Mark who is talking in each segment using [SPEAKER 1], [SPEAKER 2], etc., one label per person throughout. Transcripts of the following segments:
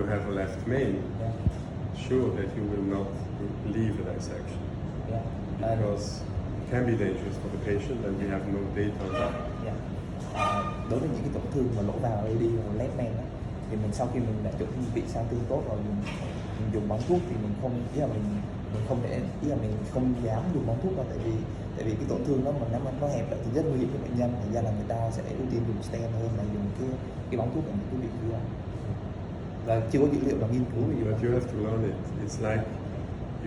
[SPEAKER 1] you have a left main,
[SPEAKER 2] Yeah.
[SPEAKER 1] sure that you will not leave a dissection
[SPEAKER 2] Yeah.
[SPEAKER 1] because it can be dangerous for the patient and we have no data on that.
[SPEAKER 2] Yeah. Đối với những cái tổn thương mà lỗ vào AD hoặc left main á, thì mình sau khi mình đã chuẩn bị sang thương tốt rồi mình dùng bóng thuốc thì mình không mình không dám dùng bóng thuốc đâu, tại vì cái tổn thương đó mà nếu mà nó hẹp lại thì rất nguy hiểm cho bệnh nhân, thành ra là người ta sẽ ưu tiên dùng stent hơn là dùng cái bóng thuốc ở những cái vị trí đó. Và chưa có dữ liệu nào nghiên cứu về điều đó.
[SPEAKER 1] But you have to learn it. It's like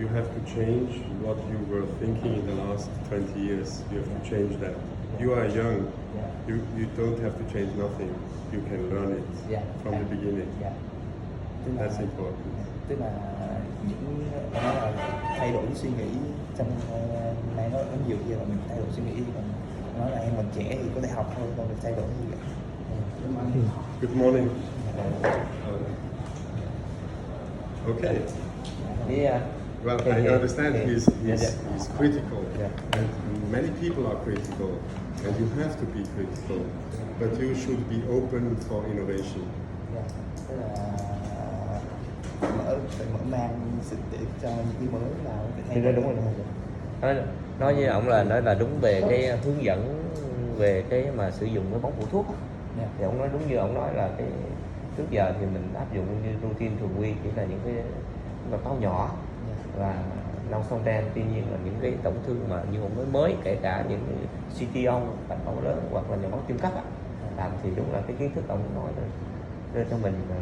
[SPEAKER 1] you have to change what you were thinking in the last 20 years. You have to change that. You are young.
[SPEAKER 2] Yeah.
[SPEAKER 1] You don't have to change nothing. You can learn it from the beginning.
[SPEAKER 2] Yeah.
[SPEAKER 1] That's important.
[SPEAKER 2] Tức là những nói là thay đổi suy nghĩ trong này nó nhiều kia là mình thay đổi suy nghĩ, còn nói là em còn trẻ thì có thể học thôi, còn được thay đổi gì vậy.
[SPEAKER 1] Good morning. Okay.
[SPEAKER 2] Yeah.
[SPEAKER 1] Well, I understand he's critical, and many people are critical, and you have to be critical, but you should be open for innovation.
[SPEAKER 2] Tức là mở mang sự để cho những cái mới vào cái thay
[SPEAKER 3] đúng rồi. Nói với ông là nói là đúng về cái hướng dẫn về cái mà sử dụng cái bóng phụ thuốc. Thì ông nói đúng như ông nói là cái trước giờ thì mình áp dụng như routine thường quy chỉ là những cái mạch máu nhỏ và nông sông đen. Tuy nhiên là những cái tổn thương mà như ông nói mới, kể cả những cái CTO, mạch máu lớn hoặc là nhồi máu tim cấp làm thì đúng là cái kiến thức ông nói đưa cho mình là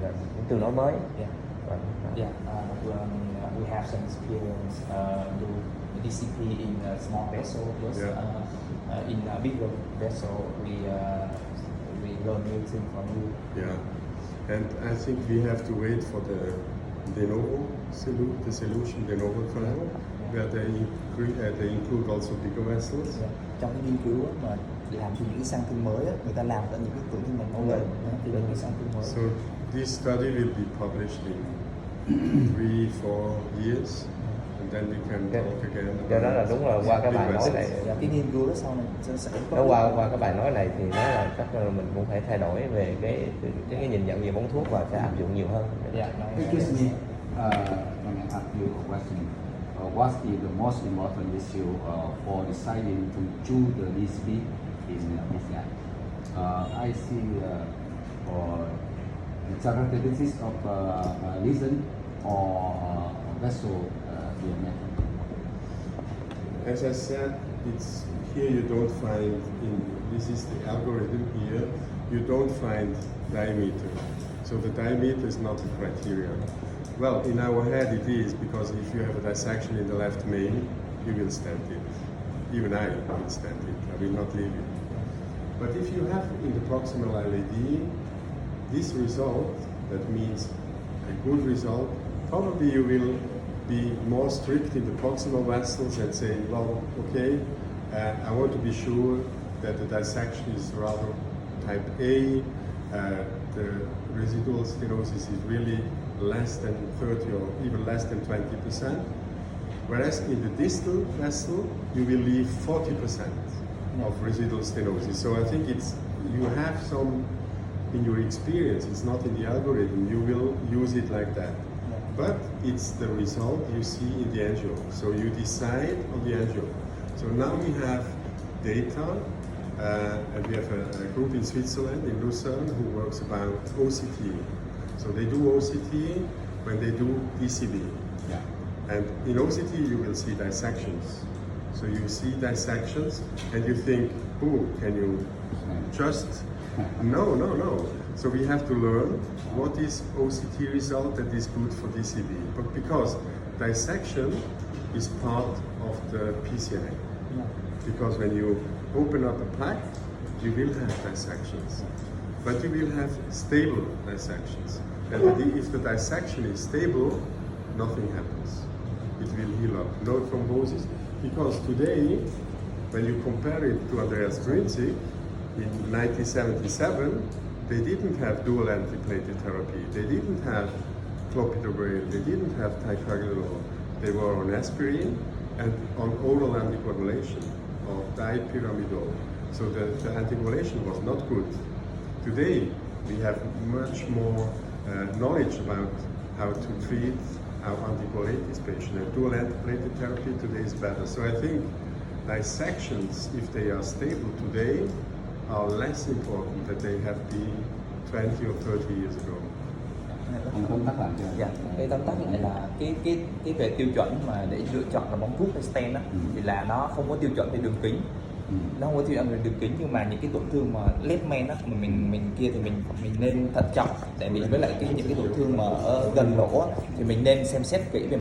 [SPEAKER 3] những tương đối mới.
[SPEAKER 2] We have some experience do DCP in a small vessel, plus in a bigger vessel we learn new things from you.
[SPEAKER 1] Yeah, and I think we have to wait for the de novo solution de novo trial, where they include also bigger vessels.
[SPEAKER 2] Trong cái nghiên cứu mà làm cho những cái sang thương mới á, người ta làm cả những cái tổn thương mạch máu lớn thì những cái sang thương mới.
[SPEAKER 1] So this study will be published in 3-4 years, and then we can talk again.
[SPEAKER 3] Do đó là đúng là qua cái bài nói này,
[SPEAKER 2] cái nghiên cứu đó sau này sẽ
[SPEAKER 3] nó qua cái bài nói này thì nói là chắc là mình cũng phải thay đổi về cái nhìn nhận về bóng thuốc và sẽ áp dụng nhiều hơn.
[SPEAKER 4] Excuse me, when I ask you a question, what is the most important issue for deciding to choose the DCP in PCI? I see for the characteristics of lesion or vessel diameter.
[SPEAKER 1] As I said, it's here you don't find this is the algorithm here. You don't find diameter, so the diameter is not the criteria. Well, in our head it is, because if you have a dissection in the left main, you will stent it. Even I will stent it. I will not leave it. But if you have in the proximal LAD this result, that means a good result, probably you will be more strict in the proximal vessels and say, well, okay, I want to be sure that the dissection is rather type A, the residual stenosis is really less than 30 or even less than 20%, whereas in the distal vessel you will leave 40% of residual stenosis. So I think you have some in your experience, it's not in the algorithm, you will use it like that. But it's the result you see in the angio. So you decide on the angio. So now we have data, and we have a group in Switzerland, in Lucerne, who works about OCT. So they do OCT when they do DCB.
[SPEAKER 4] Yeah.
[SPEAKER 1] And in OCT you will see dissections. So you see dissections and you think, oh, can you just... No. So we have to learn what is OCT result that is good for DCB. But because dissection is part of the PCI. Because when you open up a plaque, you will have dissections. But you will have stable dissections. And if the dissection is stable, nothing happens. It will heal up. No thrombosis. Because today, when you compare it to Andreas Grünzig, in 1977, they didn't have dual antiplatelet therapy. They didn't have clopidogrel. They didn't have ticagrelor. They were on aspirin and on oral anticoagulation of dipyramidol. So the anticoagulation was not good. Today, we have much more knowledge about how to treat our anticoagulated patient. And dual anticoagulated therapy today is better. So I think dissections, if they are stable today, are less important than they have been 20 or 30 years ago.
[SPEAKER 4] Ông tóm tắt lại cho.
[SPEAKER 2] Dạ, cái tóm tắt lại là cái về tiêu chuẩn mà để lựa chọn là bóng thuốc hay stent á, thì là nó không có tiêu chuẩn về đường kính, nó không có tiêu chuẩn về đường kính, nhưng mà những cái tổn thương mà left man á, mà mình kia thì mình nên thận trọng, tại vì với lại những cái tổn thương mà ở gần lỗ á, thì mình nên xem xét kỹ về